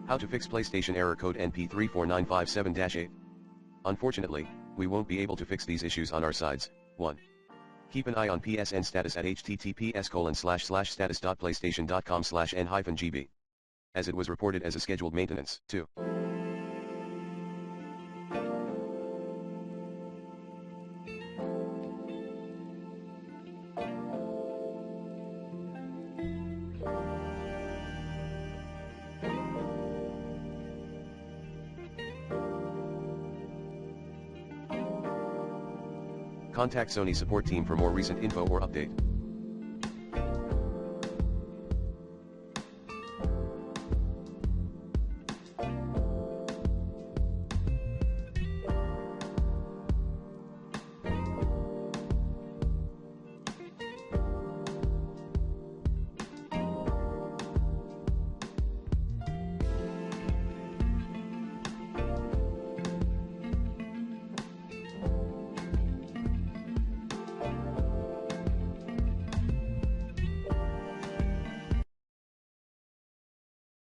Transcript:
How to fix PlayStation error code NP-34957-8. Unfortunately, we won't be able to fix these issues on our sides. 1. Keep an eye on PSN status at https://status.playstation.com/n-gb. As it was reported as a scheduled maintenance. 2. Contact Sony support team for more recent info or update.